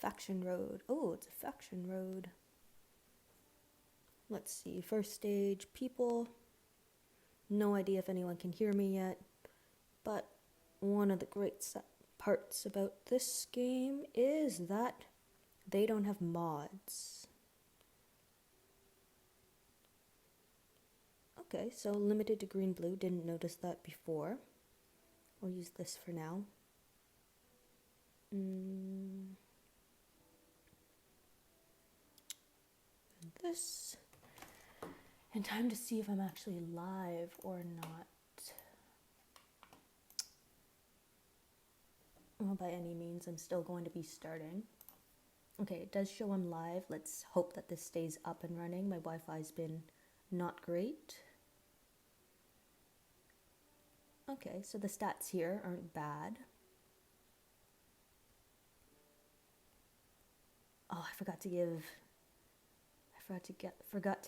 Faction road. Oh, it's a faction road. Let's see. First stage, people. No idea if anyone can hear me yet, but one of the great parts about this game is that they don't have mods. Okay, so limited to green-blue. Didn't notice that before. I'll use this for now. And this. And time to see if I'm actually live or not. Well, by any means, I'm still going to be starting. Okay, it does show I'm live. Let's hope that this stays up and running. My Wi-Fi's been not great. Okay, so the stats here aren't bad. Oh, I forgot to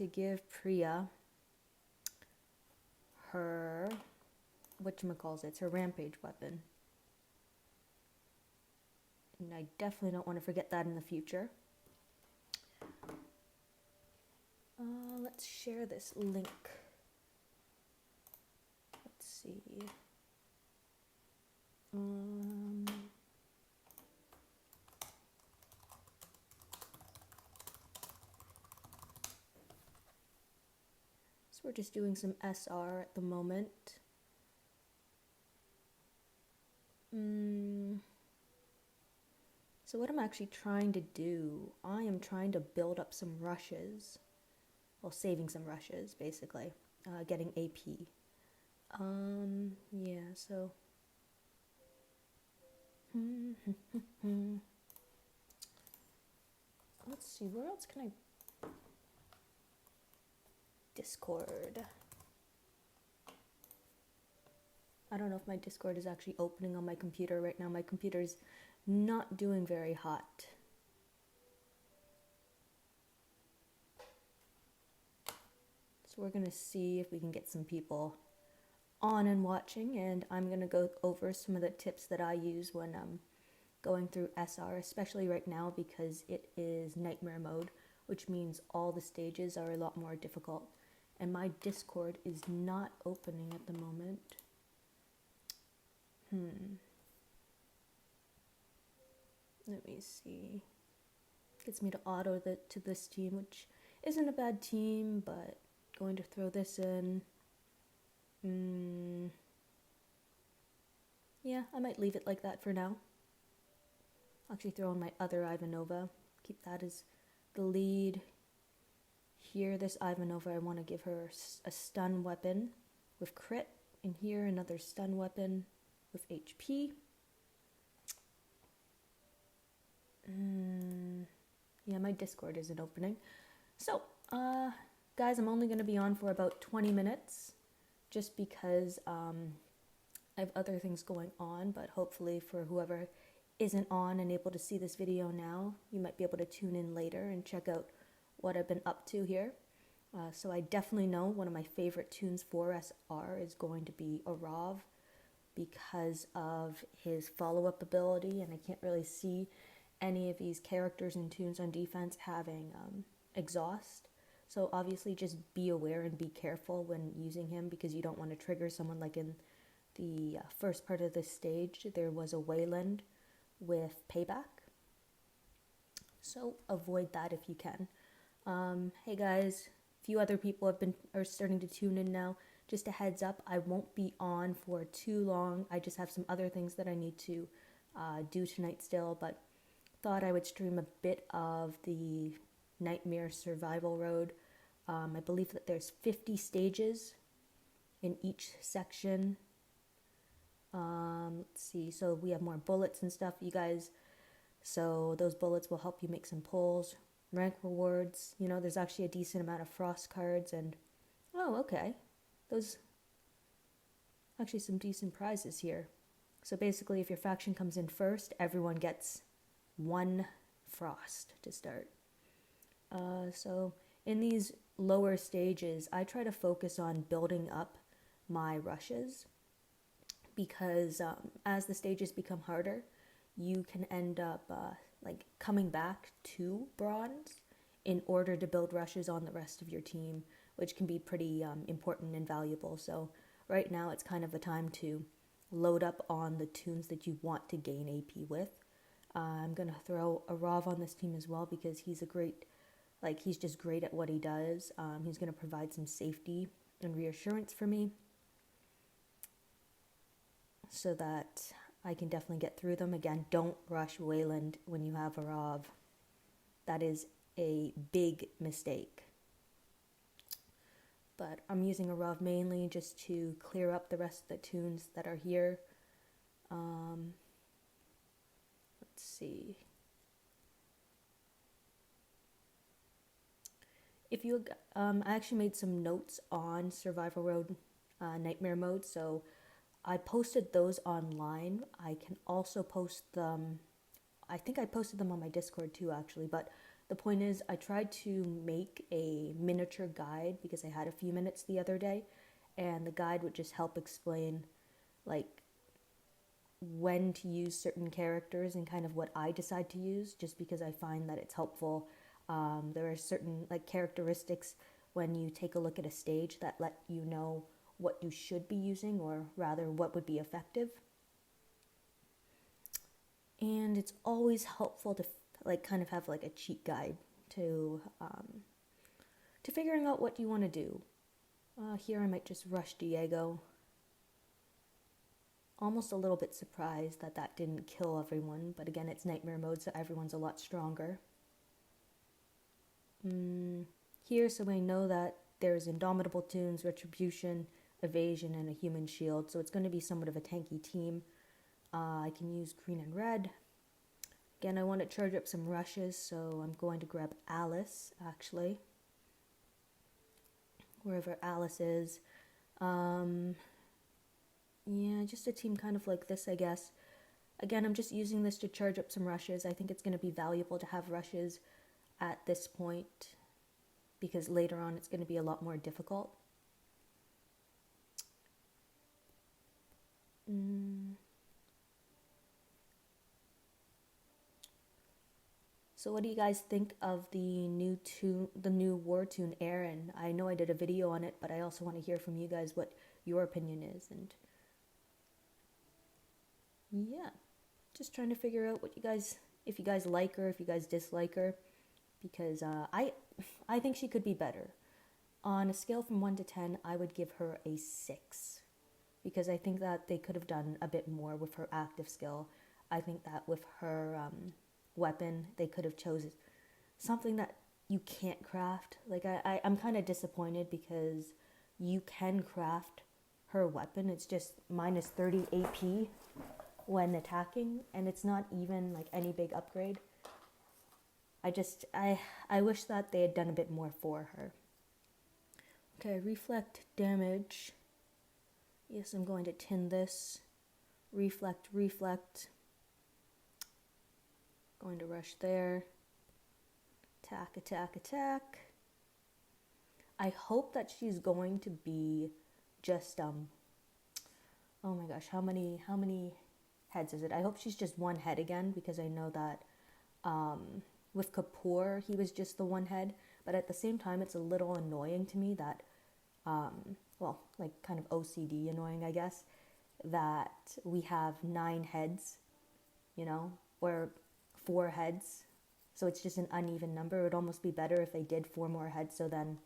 give Priya her whatchamacallit, her rampage weapon. And I definitely don't want to forget that in the future. Let's share this link. Let's see. So we're just doing some SR at the moment. So what I'm actually trying to do, I am trying to build up some rushes. Well, saving some rushes, basically. Getting AP. Yeah, so... Let's see, where else can I... Discord. I don't know if my Discord is actually opening on my computer right now. My computer's not doing very hot. So we're gonna see if we can get some people on and watching, and I'm gonna go over some of the tips that I use when I'm going through SR, especially right now because it is nightmare mode, which means all the stages are a lot more difficult. And my Discord is not opening at the moment. Let me see. Gets me to auto to this team, which isn't a bad team, but going to throw this in. Yeah, I might leave it like that for now. I'll actually throw in my other Ivanova. Keep that as the lead. Here, this Ivanova, I want to give her a stun weapon with crit. And here, another stun weapon with HP. Yeah, my Discord isn't opening. So, guys, I'm only going to be on for about 20 minutes. Just because I have other things going on. But hopefully for whoever isn't on and able to see this video now, you might be able to tune in later and check out what I've been up to here. So I definitely know one of my favorite tunes for SR is going to be Arav because of his follow-up ability, and I can't really see any of these characters and tunes on defense having exhaust. So obviously just be aware and be careful when using him because you don't want to trigger someone like in the first part of this stage. There was a Wayland with payback. So avoid that if you can. Hey guys, a few other people are starting to tune in now. Just a heads up, I won't be on for too long. I just have some other things that I need to do tonight still, but thought I would stream a bit of the Nightmare Survival Road. I believe that there's 50 stages in each section. Let's see, so we have more bullets and stuff, you guys. So those bullets will help you make some pulls. Rank rewards, you know, there's actually a decent amount of frost cards and... Oh, okay. Those... Actually some decent prizes here. So basically, if your faction comes in first, everyone gets 1 frost to start. So in these lower stages, I try to focus on building up my rushes because as the stages become harder, you can end up like coming back to bronze in order to build rushes on the rest of your team, which can be pretty important and valuable. So right now it's kind of a time to load up on the tunes that you want to gain AP with. I'm going to throw a Rav on this team as well because he's he's just great at what he does. He's going to provide some safety and reassurance for me so that I can definitely get through them. Again, don't rush Wayland when you have a Rav. That is a big mistake. But I'm using a Rav mainly just to clear up the rest of the tunes that are here. Let's see. If you, I actually made some notes on Survival Road Nightmare mode, so I posted those online. I can also post them. I think I posted them on my Discord too, actually. But the point is, I tried to make a miniature guide because I had a few minutes the other day, and the guide would just help explain, like, when to use certain characters and kind of what I decide to use, just because I find that it's helpful. There are certain like characteristics when you take a look at a stage that let you know what you should be using, or rather what would be effective. And it's always helpful to like kind of have like a cheat guide to figuring out what you want to do. Here I might just rush Diego. Almost a little bit surprised that that didn't kill everyone, but again, it's nightmare mode, so everyone's a lot stronger. Here, so I know that there's Indomitable Tunes, Retribution, Evasion, and a Human Shield, so it's going to be somewhat of a tanky team. I can use green and red. Again, I want to charge up some rushes, so I'm going to grab Alice, actually. Wherever Alice is. Yeah, just a team kind of like this, I guess. Again, I'm just using this to charge up some rushes. I think it's going to be valuable to have rushes at this point because later on it's going to be a lot more difficult. So what do you guys think of the new war tune, Aaron? I know I did a video on it, but I also want to hear from you guys what your opinion is. And yeah, just trying to figure out what you guys, if you guys like her, if you guys dislike her, because I think she could be better. On a scale from 1 to 10, I would give her a 6, because I think that they could have done a bit more with her active skill. I think that with her weapon, they could have chosen something that you can't craft. Like I'm kind of disappointed because you can craft her weapon. It's just minus 30 AP when attacking, and it's not even like any big upgrade. I wish that they had done a bit more for her. Okay, reflect damage. Yes, I'm going to tin this. Reflect. Going to rush there. Attack. I hope that she's going to be just oh my gosh, how many heads is it? I hope she's just one head again, because I know that with Kapoor he was just the one head, but at the same time it's a little annoying to me that well, like kind of OCD annoying, I guess, that we have 9 heads, you know, or 4 heads, so it's just an uneven number. It would almost be better if they did 4 more heads, so then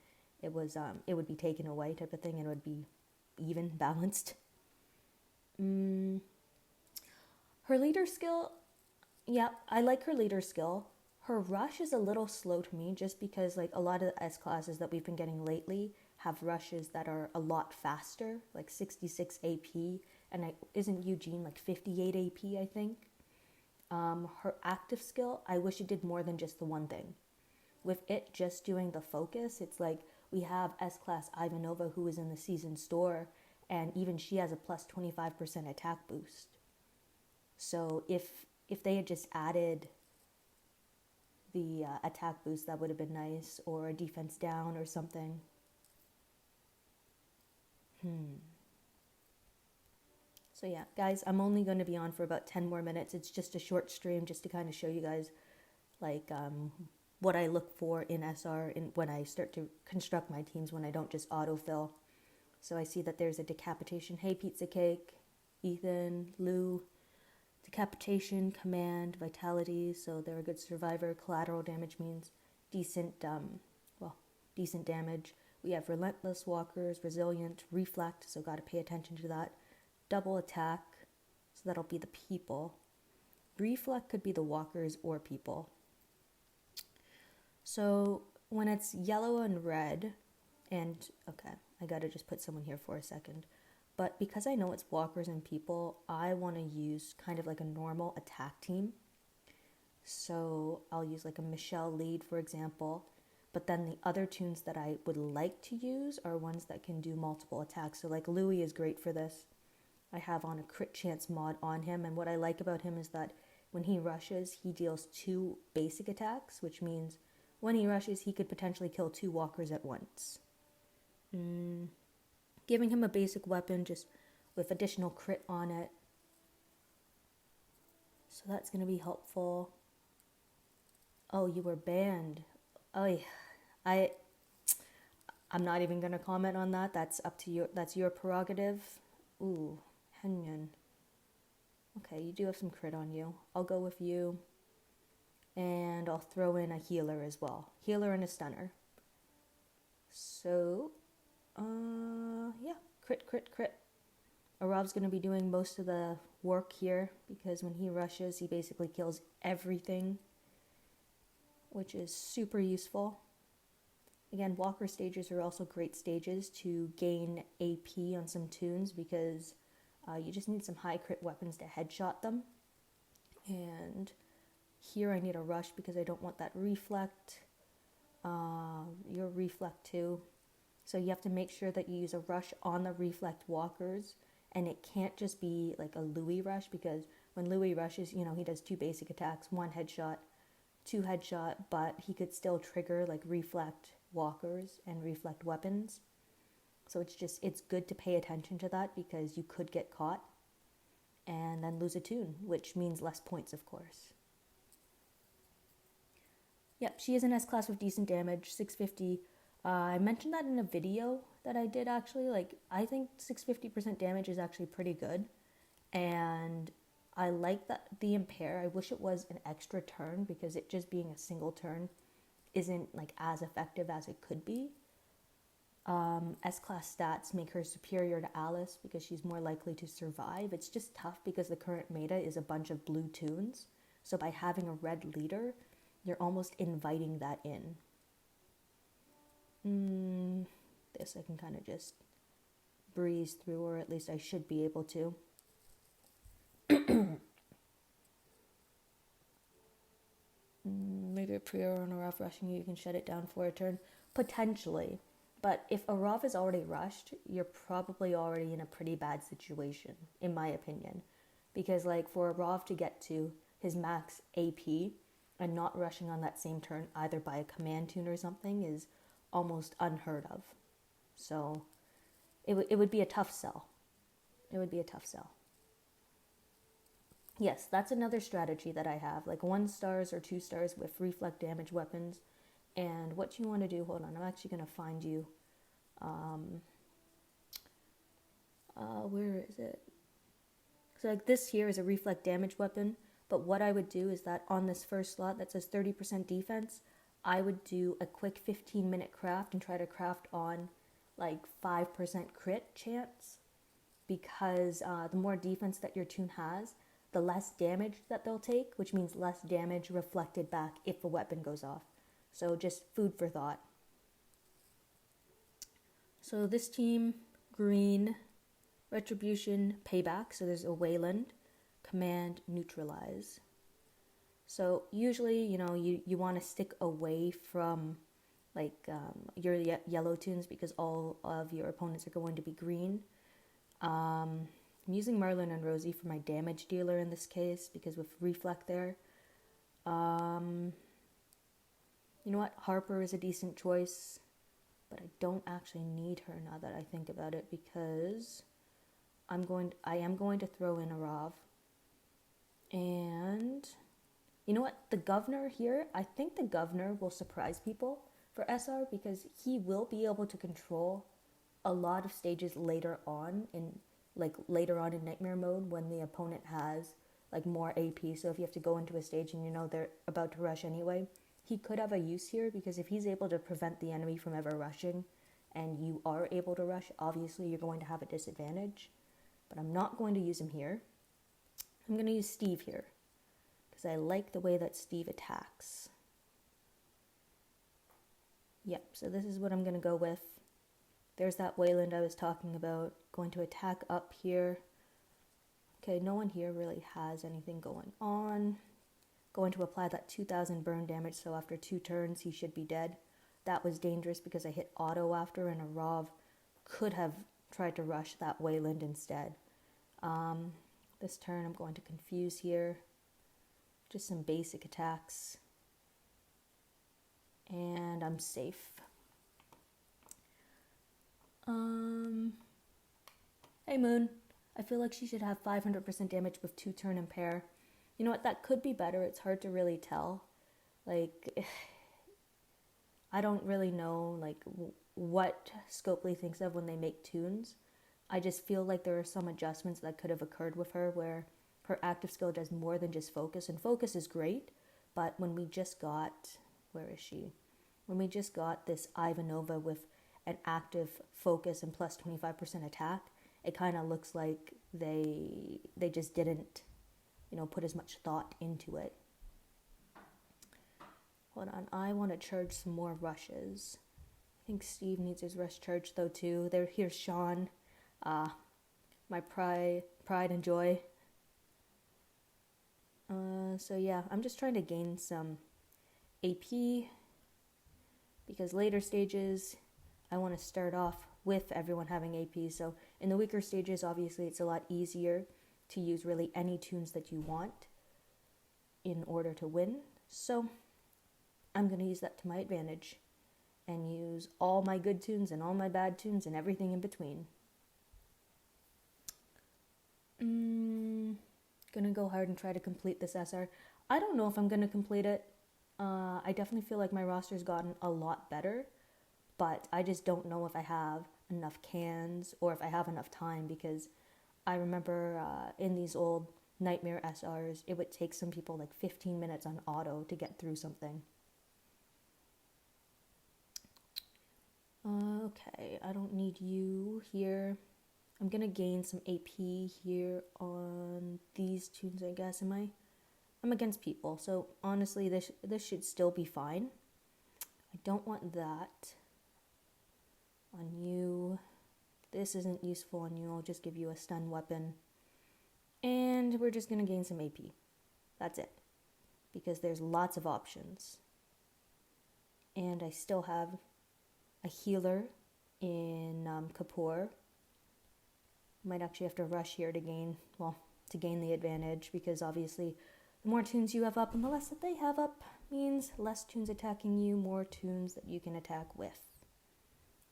it would be taken away type of thing, and it would be even, balanced. Her leader skill, yeah, I like her leader skill. Her rush is a little slow to me, just because like a lot of the S classes that we've been getting lately have rushes that are a lot faster, like 66 AP, and isn't Eugene like 58 AP, I think? Her active skill, I wish it did more than just the one thing. With it just doing the focus, it's like we have S-Class Ivanova, who is in the season store, and even she has a plus 25% attack boost. So if they had just added the attack boost, that would have been nice, or a defense down or something. So yeah, guys, I'm only going to be on for about 10 more minutes. It's just a short stream just to kind of show you guys like what I look for in SR when I start to construct my teams, when I don't just autofill. So I see that there's a decapitation. Hey, Pizza Cake, Ethan, Lou. Decapitation, command, vitality, so they're a good survivor. Collateral damage means decent damage. We have relentless walkers, resilient, reflect, so gotta pay attention to that. Double attack, so that'll be the people. Reflect could be the walkers or people. So when it's yellow and red, and okay, I gotta just put someone here for a second. But because I know it's walkers and people, I want to use kind of like a normal attack team. So I'll use like a Michelle lead, for example. But then the other tunes that I would like to use are ones that can do multiple attacks. So like Louis is great for this. I have on a crit chance mod on him. And what I like about him is that when he rushes, he deals 2 basic attacks, which means when he rushes, he could potentially kill 2 walkers at once. Giving him a basic weapon just with additional crit on it. So that's going to be helpful. Oh, you were banned. Oh, I'm not even going to comment on that. That's up to you. That's your prerogative. Ooh, Henyon. Okay, you do have some crit on you. I'll go with you. And I'll throw in a healer as well. Healer and a stunner. So... yeah, crit. Arav's going to be doing most of the work here because when he rushes, he basically kills everything, which is super useful. Again, walker stages are also great stages to gain AP on some tunes because you just need some high crit weapons to headshot them. And here I need a rush because I don't want that reflect. Your reflect too. So you have to make sure that you use a rush on the reflect walkers, and it can't just be like a Louis rush because when Louis rushes, you know, he does 2 basic attacks, 1 headshot, 2 headshot, but he could still trigger like reflect walkers and reflect weapons. So it's good to pay attention to that because you could get caught and then lose a tune, which means less points, of course. Yep, she is an S-class with decent damage, 650. I mentioned that in a video that I did actually. Like, I think 650% damage is actually pretty good. And I like that the impair. I wish it was an extra turn because it just being a single turn isn't like as effective as it could be. S-class stats make her superior to Alice because she's more likely to survive. It's just tough because the current meta is a bunch of blue tunes. So by having a red leader, you're almost inviting that in. This I can kind of just breeze through, or at least I should be able to. Maybe a pre-order on Arav rushing you can shut it down for a turn. Potentially. But if Arav is already rushed, you're probably already in a pretty bad situation, in my opinion. Because like for Arav to get to his max AP and not rushing on that same turn, either by a command tune or something, is almost unheard of. So it would be a tough sell. It would be a tough sell. Yes, that's another strategy that I have, like 1 stars or 2 stars with reflect damage weapons. And what you want to do, hold on, I'm actually going to find you. Where is it? So like this here is a reflect damage weapon, but what I would do is that on this first slot that says 30% defense, I would do a quick 15-minute craft and try to craft on like 5% crit chance, because the more defense that your tune has, the less damage that they'll take, which means less damage reflected back if a weapon goes off. So just food for thought. So this team, green, retribution, payback. So there's a Wayland, command, neutralize. So usually, you know, you want to stick away from like your yellow tunes because all of your opponents are going to be green. I'm using Merlin and Rosie for my damage dealer in this case because with reflect there. You know what? Harper is a decent choice, but I don't actually need her now that I think about it because I am going to throw in a Rav. And you know what? The governor here, I think the governor will surprise people for SR because he will be able to control a lot of stages later on in nightmare mode when the opponent has like more AP. So if you have to go into a stage and you know they're about to rush anyway, he could have a use here because if he's able to prevent the enemy from ever rushing and you are able to rush, obviously you're going to have a disadvantage. But I'm not going to use him here. I'm going to use Steve here because I like the way that Steve attacks. Yep, so this is what I'm going to go with. There's that Wayland I was talking about. Going to attack up here. Okay, no one here really has anything going on. Going to apply that 2000 burn damage, so after 2 turns he should be dead. That was dangerous because I hit auto after and a Rav could have tried to rush that Wayland instead. This turn I'm going to confuse here. Just some basic attacks. And I'm safe. Hey Moon. I feel like she should have 500% damage with 2 turn impair. You know what, that could be better. It's hard to really tell. Like, I don't really know like what Scopely thinks of when they make tunes. I just feel like there are some adjustments that could have occurred with her where her active skill does more than just focus. And focus is great, but when we just got, where is she? When we just got this Ivanova with an active focus and plus 25% attack, it kind of looks like they just didn't, put as much thought into it. Hold on, I want to charge some more rushes. I think Steve needs his rush charge though too. Here's Sean. My pride and joy. So yeah, I'm just trying to gain some AP because later stages I want to start off with everyone having AP. So in the weaker stages, obviously it's a lot easier to use really any tunes that you want in order to win. So I'm going to use that to my advantage and use all my good tunes and all my bad tunes and everything in between. Gonna go hard and try to complete this SR. I don't know if I'm gonna complete it. I definitely feel like my roster's gotten a lot better, but I just don't know if I have enough cans or if I have enough time because I remember in these old Nightmare SRs, it would take some people like 15 minutes on auto to get through something. Okay, I don't need you here. I'm gonna gain some AP here on these tunes, I guess. I'm against people, so honestly, this should still be fine. I don't want that on you. This isn't useful on you. I'll just give you a stun weapon, and we're just gonna gain some AP. That's it, because there's lots of options, and I still have a healer in Kapoor. Might actually have to rush here to gain the advantage because obviously the more tunes you have up and the less that they have up means less tunes attacking you, more tunes that you can attack with.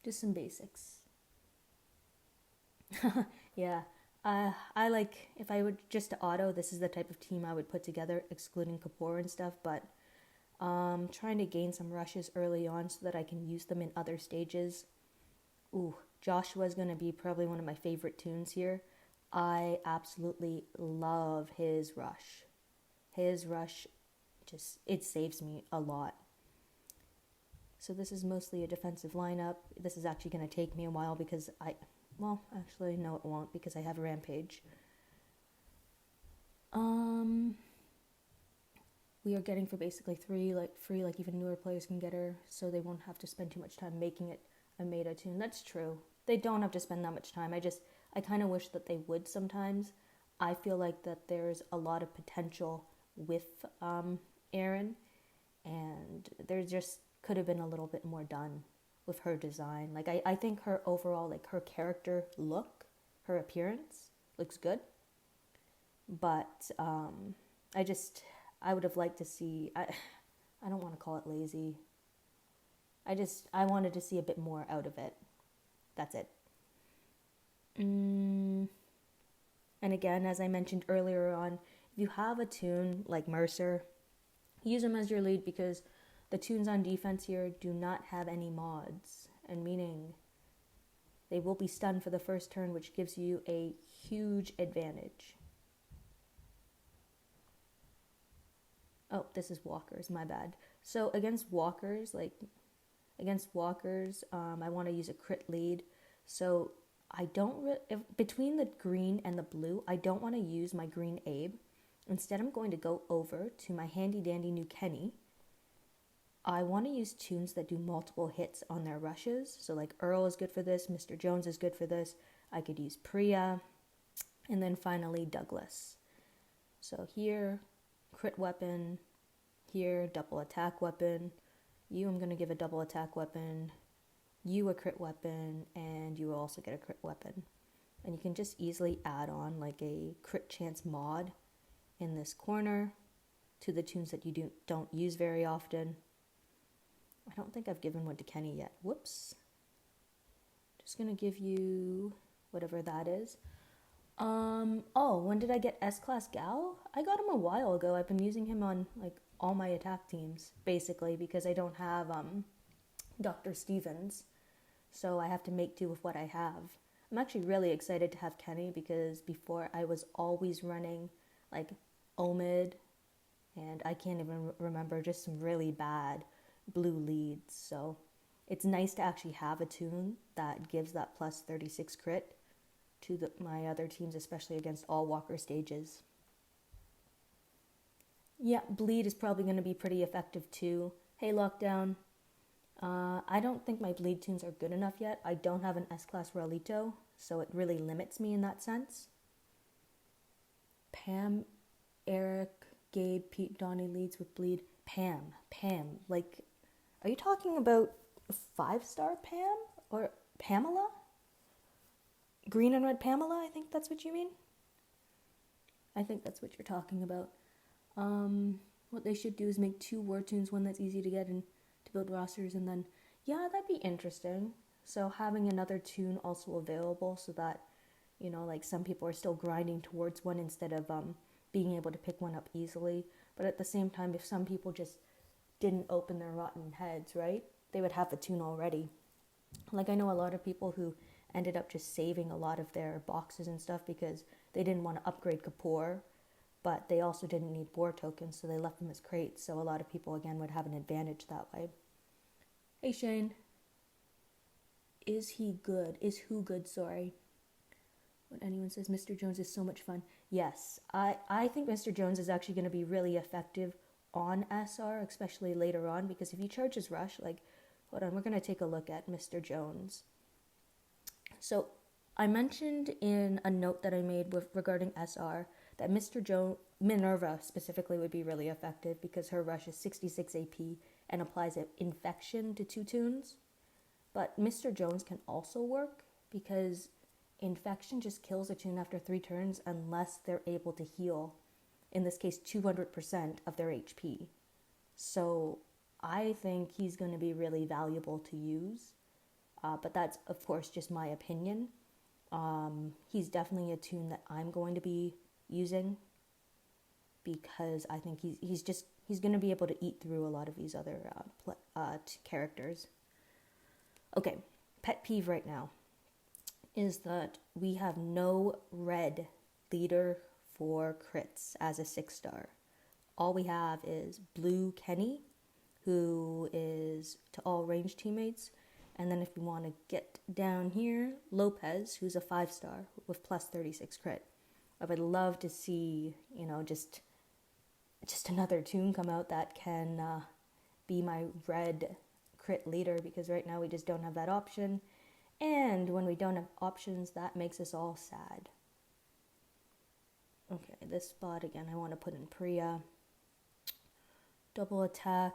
Just some basics. Yeah, I like, if I would just to auto, this is the type of team I would put together, excluding Kapoor and stuff, but trying to gain some rushes early on so that I can use them in other stages. Ooh, Joshua's going to be probably one of my favorite tunes here. I absolutely love his rush. His rush, it saves me a lot. So this is mostly a defensive lineup. This is actually going to take me a while because actually, no, it won't because I have a Rampage. We are getting for basically free, like even newer players can get her, so they won't have to spend too much time making it a meta tune. That's true. They don't have to spend that much time. I kind of wish that they would sometimes. I feel like that there's a lot of potential with Erin, and there just could have been a little bit more done with her design. Like I think her overall, like her character look, her appearance looks good, but I would have liked to see, I don't want to call it lazy. I wanted to see a bit more out of it. That's it. And again, as I mentioned earlier on, if you have a toon like Mercer, use him as your lead because the toons on defense here do not have any mods, and meaning they will be stunned for the first turn, which gives you a huge advantage. Oh, this is walkers, my bad. So against walkers, I want to use a crit lead. So I don't, between the green and the blue, I don't want to use my green Abe. Instead, I'm going to go over to my handy dandy new Kenny. I want to use toons that do multiple hits on their rushes. So like Earl is good for this, Mr. Jones is good for this. I could use Priya, and then finally Douglas. So here, crit weapon, here, double attack weapon. You, I'm going to give a double attack weapon, you a crit weapon, and you will also get a crit weapon. And you can just easily add on like a crit chance mod in this corner to the toons that you don't use very often. I don't think I've given one to Kenny yet. Whoops. Just going to give you whatever that is. Oh, when did I get S-Class Gal? I got him a while ago. I've been using him on like all my attack teams, basically, because I don't have Dr. Stevens. So I have to make do with what I have. I'm actually really excited to have Kenny because before I was always running like Omid, and I can't even remember, just some really bad blue leads. So it's nice to actually have a toon that gives that plus 36 crit to my other teams, especially against all walker stages. Yeah, bleed is probably going to be pretty effective too. Hey, Lockdown. I don't think my bleed toons are good enough yet. I don't have an S-Class Raulito, so it really limits me in that sense. Pam, Eric, Gabe, Pete, Donnie leads with bleed. Pam, like, are you talking about 5-star Pam? Or Pamela? Green and red Pamela, I think that's what you mean. I think that's what you're talking about. What they should do is make 2 war toons, one that's easy to get and to build rosters, and then, yeah, that'd be interesting. So having another toon also available so that, you know, like some people are still grinding towards one instead of being able to pick one up easily. But at the same time, if some people just didn't open their rotten heads, right, they would have the toon already. Like I know a lot of people who ended up just saving a lot of their boxes and stuff because they didn't want to upgrade Kapoor, but they also didn't need war tokens, so they left them as crates. So a lot of people, again, would have an advantage that way. Hey, Shane. Is he good? Is who good? Sorry. When anyone says Mr. Jones is so much fun. Yes, I think Mr. Jones is actually going to be really effective on SR, especially later on, because if he charges Rush, like, hold on, we're going to take a look at Mr. Jones. So I mentioned in a note that I made regarding SR that Minerva specifically would be really effective because her rush is 66 AP and applies an infection to 2 toons. But Mr. Jones can also work because infection just kills a toon after 3 turns unless they're able to heal, in this case 200% of their HP. So I think he's going to be really valuable to use, but that's of course just my opinion. He's definitely a toon that I'm going to be using because I think he's going to be able to eat through a lot of these other characters. Okay, pet peeve right now is that we have no red leader for crits as a 6-star. All we have is blue Kenny, who is to all range teammates. And then if we want to get down here, Lopez, who's a 5-star with plus 36 crit. I would love to see, you know, just another toon come out that can be my red crit leader, because right now we just don't have that option. And when we don't have options, that makes us all sad. Okay, this spot again, I want to put in Priya. Double attack.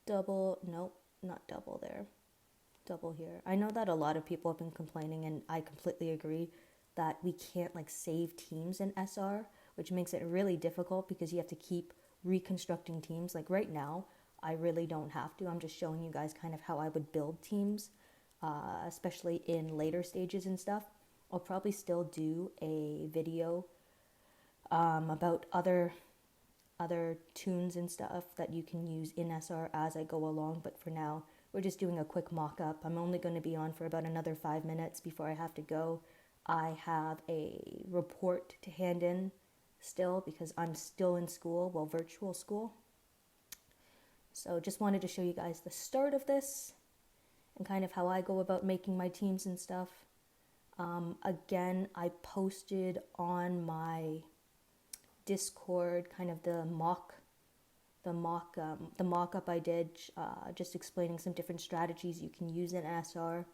Double, nope, not double there. Double here. I know that a lot of people have been complaining, and I completely agree, that we can't like save teams in SR, which makes it really difficult because you have to keep reconstructing teams. Like right now, I really don't have to. I'm just showing you guys kind of how I would build teams, especially in later stages and stuff. I'll probably still do a video about other tunes and stuff that you can use in SR as I go along, but for now we're just doing a quick mock-up. I'm only going to be on for about another 5 minutes before I have to go. I have a report to hand in still because I'm still in school, well, virtual school. So just wanted to show you guys the start of this and kind of how I go about making my teams and stuff. Again, I posted on my Discord kind of the mock-up I did, just explaining some different strategies you can use in SR.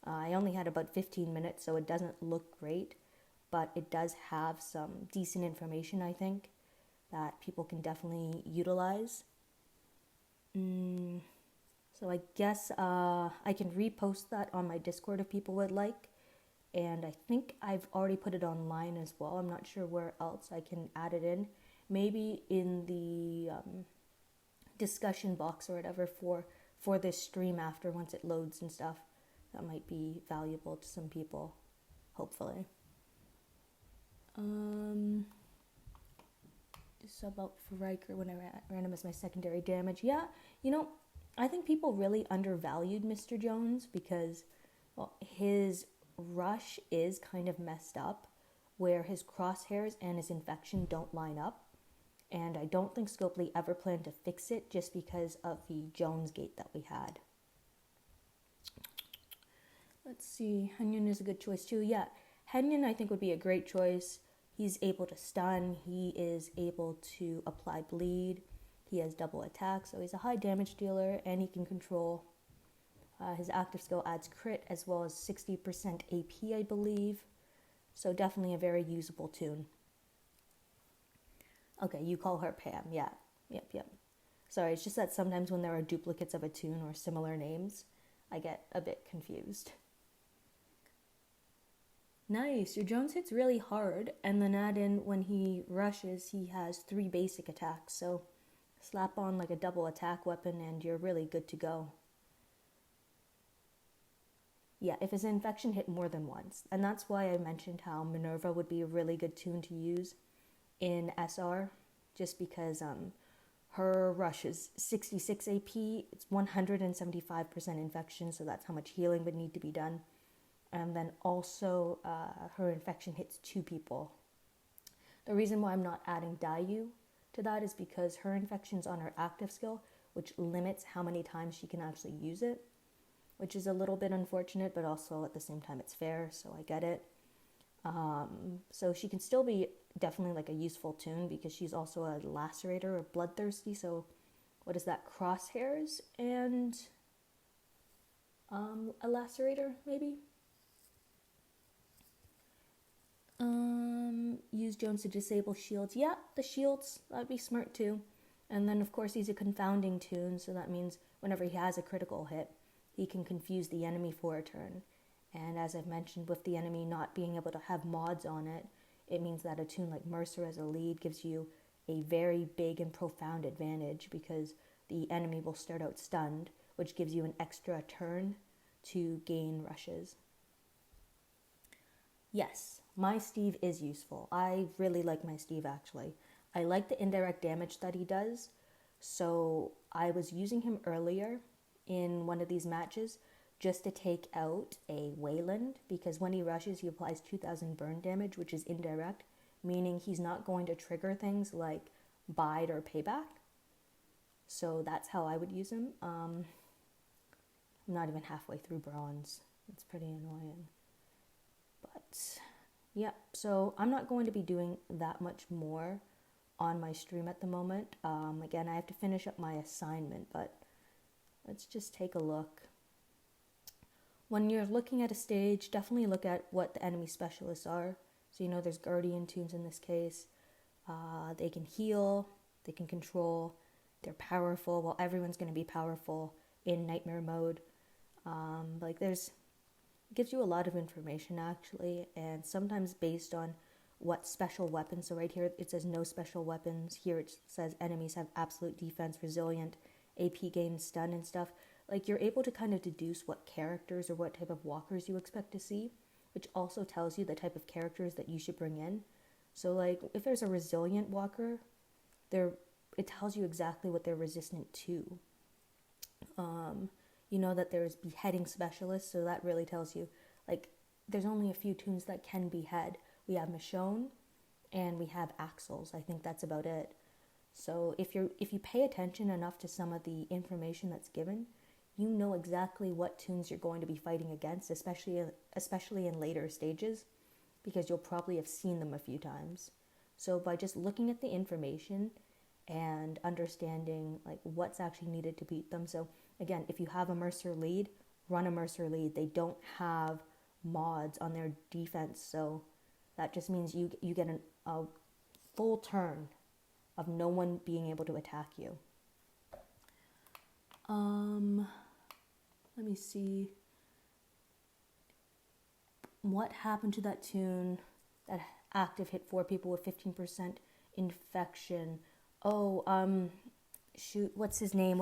I only had about 15 minutes, so it doesn't look great, but it does have some decent information, I think, that people can definitely utilize. So I guess I can repost that on my Discord if people would like. And I think I've already put it online as well. I'm not sure where else I can add it in. Maybe in the discussion box or whatever for this stream after, once it loads and stuff. That might be valuable to some people, hopefully. Sub out for Riker when I ran him as my secondary damage. Yeah, I think people really undervalued Mr. Jones because, well, his rush is kind of messed up where his crosshairs and his infection don't line up, and I don't think Scopely ever planned to fix it just because of the Jones gate that we had. Let's see, Henyon is a good choice too. Yeah, Henyon I think would be a great choice. He's able to stun, he is able to apply bleed, he has double attack, so he's a high damage dealer, and he can control. His active skill adds crit as well as 60% AP, I believe. So definitely a very usable toon. Okay, you call her Pam. Yeah. Yep. Sorry, it's just that sometimes when there are duplicates of a toon or similar names, I get a bit confused. Nice, your Jones hits really hard, and then add in when he rushes, he has 3 basic attacks. So slap on like a double attack weapon and you're really good to go. Yeah, if his infection hit more than once. And that's why I mentioned how Minerva would be a really good toon to use in SR. Just because her rush is 66 AP, it's 175% infection, so that's how much healing would need to be done. And then also her infection hits 2 people. The reason why I'm not adding Dayu to that is because her infection's on her active skill, which limits how many times she can actually use it, which is a little bit unfortunate, but also at the same time it's fair, so I get it. So she can still be definitely like a useful toon because she's also a lacerator or bloodthirsty, so what is that, crosshairs and a lacerator maybe? Use Jones to disable shields. Yeah, the shields, that'd be smart too. And then of course he's a confounding toon, so that means whenever he has a critical hit, he can confuse the enemy for a turn. And as I've mentioned, with the enemy not being able to have mods on it, it means that a toon like Mercer as a lead gives you a very big and profound advantage because the enemy will start out stunned, which gives you an extra turn to gain rushes. Yes, my Steve is useful. I really like my Steve actually. I like the indirect damage that he does, so I was using him earlier in one of these matches just to take out a Wayland, because when he rushes he applies 2000 burn damage, which is indirect, meaning he's not going to trigger things like bide or payback. So that's how I would use him. I'm not even halfway through bronze. It's pretty annoying. But yeah, so I'm not going to be doing that much more on my stream at the moment. Again, I have to finish up my assignment, but let's just take a look. When you're looking at a stage, definitely look at what the enemy specialists are. So there's Guardian toons in this case. They can heal, they can control, they're powerful. Well, everyone's going to be powerful in Nightmare mode. It gives you a lot of information actually, and sometimes based on what special weapons. So right here it says no special weapons. Here it says enemies have absolute defense, resilient, AP gain, stun and stuff. Like, you're able to kind of deduce what characters or what type of walkers you expect to see, which also tells you the type of characters that you should bring in. So like if there's a resilient walker, it tells you exactly what they're resistant to. You know that there's beheading specialists, so that really tells you, like, there's only a few toons that can behead. We have Michonne and we have Axles. I think that's about it. So if you pay attention enough to some of the information that's given, you know exactly what toons you're going to be fighting against, especially in later stages, because you'll probably have seen them a few times. So by just looking at the information and understanding like what's actually needed to beat them. So again, if you have a Mercer lead, run a Mercer lead. They don't have mods on their defense, so that just means you get a full turn of no one being able to attack you. Let me see. What happened to that toon that active hit 4 people with 15% infection? Oh, shoot, what's his name?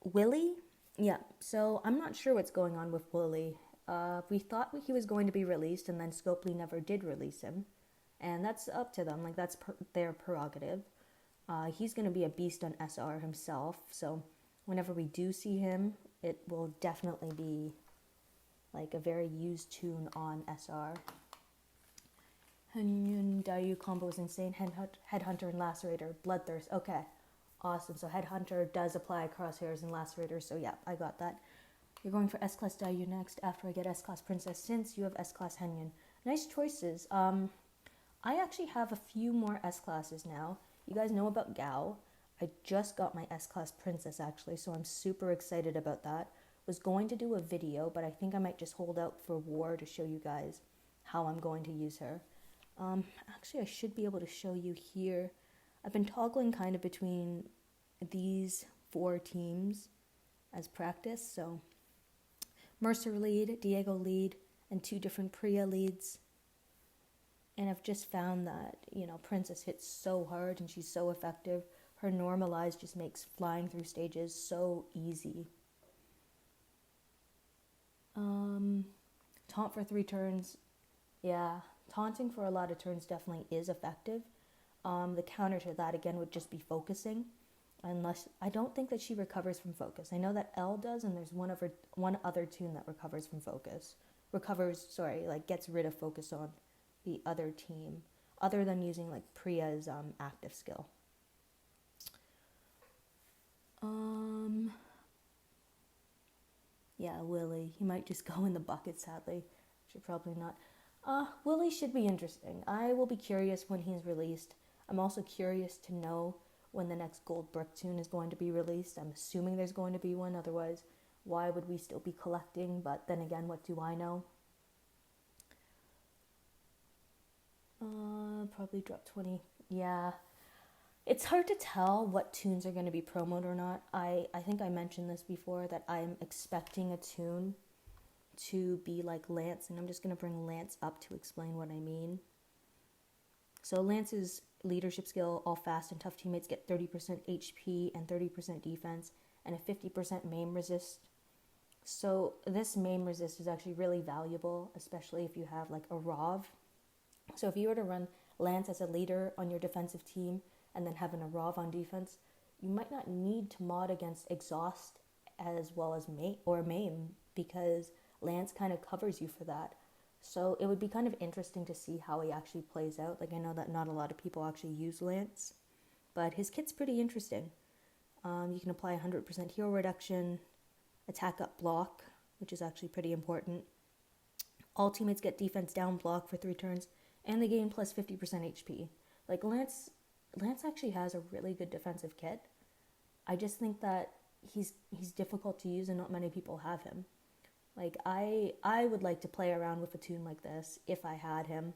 Willie? Yeah, so I'm not sure what's going on with Willie. We thought he was going to be released, and then Scopely never did release him. And that's up to them, like that's their prerogative. He's going to be a beast on SR himself, so whenever we do see him, it will definitely be like a very used toon on SR. Henyon Dayu combo is insane. Headhunter and Lacerator. Bloodthirst. Okay. Awesome. So Headhunter does apply crosshairs and Lacerator, so yeah, I got that. You're going for S-Class Dayu next after I get S-Class Princess, since you have S-Class Henyon. Nice choices. I actually have a few more S-Classes now. You guys know about Gao. I just got my S-Class Princess actually, so I'm super excited about that. Was going to do a video, but I think I might just hold out for War to show you guys how I'm going to use her. Actually, I should be able to show you here. I've been toggling kind of between these 4 teams as practice. So Mercer lead, Diego lead, and 2 different Priya leads. And I've just found that, Princess hits so hard and she's so effective. Her normalize just makes flying through stages so easy. Taunt for 3 turns. Yeah, taunting for a lot of turns definitely is effective. The counter to that, again, would just be focusing. Unless, I don't think that she recovers from focus. I know that L does, and there's one other toon that recovers from focus. Gets rid of focus on the other team, other than using like Priya's active skill. Yeah, Willie. He might just go in the bucket, sadly. Should probably not. Willie should be interesting. I will be curious when he's released. I'm also curious to know when the next Gold Brick toon is going to be released. I'm assuming there's going to be one, otherwise why would we still be collecting? But then again, what do I know? Probably drop 20. Yeah. It's hard to tell what toons are going to be promoted or not. I think I mentioned this before, that I'm expecting a toon to be like Lance, and I'm just going to bring Lance up to explain what I mean. So Lance's leadership skill, all fast and tough teammates get 30% HP and 30% defense, and a 50% maim resist. So this maim resist is actually really valuable, especially if you have like a Rov. So if you were to run Lance as a leader on your defensive team and then having a Rov on defense, you might not need to mod against Exhaust as well as maim, because Lance kind of covers you for that. So it would be kind of interesting to see how he actually plays out. Like, I know that not a lot of people actually use Lance, but his kit's pretty interesting. You can apply 100% hero reduction, attack up block, which is actually pretty important. All teammates get defense down block for 3 turns, and they gain plus 50% HP. Like, Lance actually has a really good defensive kit. I just think that he's difficult to use and not many people have him. Like, I would like to play around with a toon like this if I had him.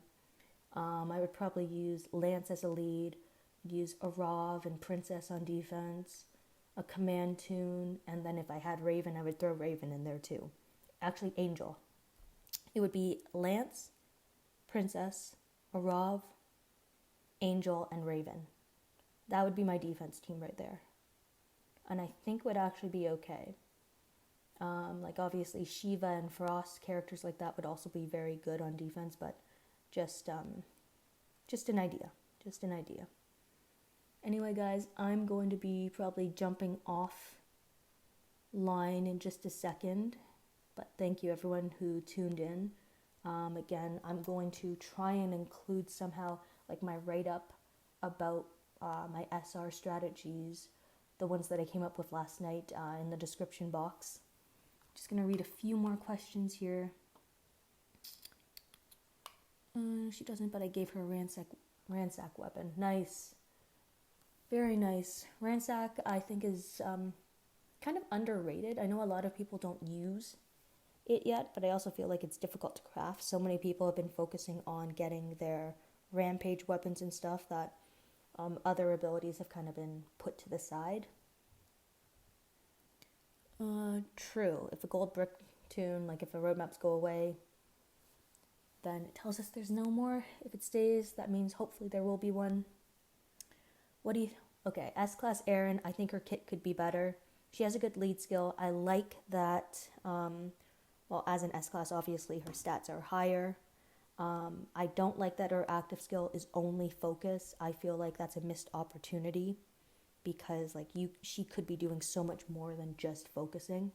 I would probably use Lance as a lead, use a Rov and Princess on defense, a command toon, and then if I had Raven, I would throw Raven in there too. Actually, Angel. It would be Lance, Princess, a Rov, Angel, and Raven. That would be my defense team right there. And I think would actually be okay. Like obviously Shiva and Frost, characters like that would also be very good on defense, but just an idea. Just an idea. Anyway, guys, I'm going to be probably jumping off line in just a second, but thank you everyone who tuned in. Again, I'm going to try and include somehow like my write-up about my SR strategies, the ones that I came up with last night, in the description box. Just going to read a few more questions here. She doesn't, but I gave her a ransack weapon. Nice. Very nice. Ransack, I think, is kind of underrated. I know a lot of people don't use it yet, but I also feel like it's difficult to craft. So many people have been focusing on getting their rampage weapons and stuff that other abilities have kind of been put to the side. True. If a gold brick tune, like if the roadmaps go away, then it tells us there's no more. If it stays, that means hopefully there will be one. Okay, S-Class Erin, I think her kit could be better. She has a good lead skill. I like that, well, as an S-Class, obviously, her stats are higher. I don't like that her active skill is only focus. I feel like that's a missed opportunity because, like, she could be doing so much more than just focusing.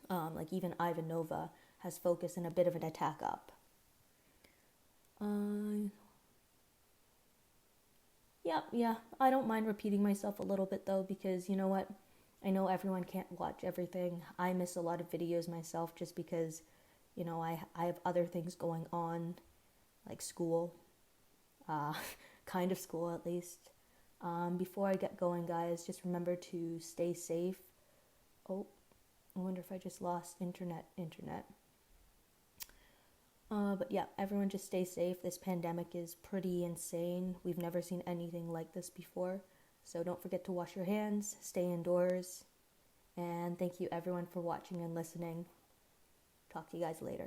Like, even Ivanova has focus and a bit of an attack up. Yeah, I don't mind repeating myself a little bit though, because you know what? I know everyone can't watch everything. I miss a lot of videos myself just because, you know, I have other things going on, like school, kind of school at least. Before I get going, guys, just remember to stay safe. Oh, I wonder if I just lost internet. But yeah, everyone just stay safe. This pandemic is pretty insane. We've never seen anything like this before. So don't forget to wash your hands, stay indoors, and thank you everyone for watching and listening. Talk to you guys later.